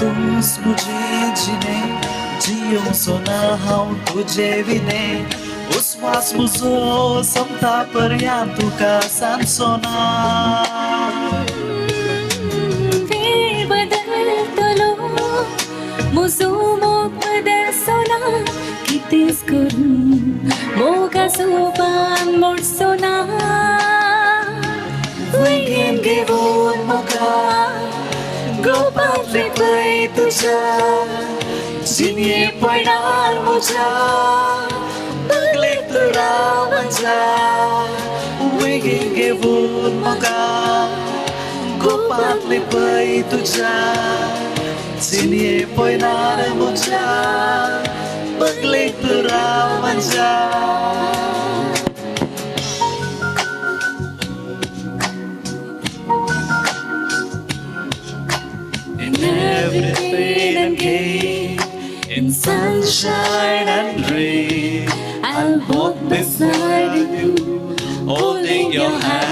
तूच मुझे जिने जियो सोना हांव तुझे विने उस्वास मुजो समता पर्यंत तुका सांसोना वेळ बदलतलो मुजो मोग बदलसोना कितेंच करून मोगा सोपान मोडसोना वैगेन घेवून मोगा गोपातले पळय तुझ्या जिने पडणार मुझ्या बगले तुरा माझ्या वेगीन घेवून मोगा गोपातले पळय तुझ्या जिने पळयणार म्हज्या बगले तुरा म्हज्या In every pain and gain, in sunshine and rain, I'll walk beside you, holding your hand.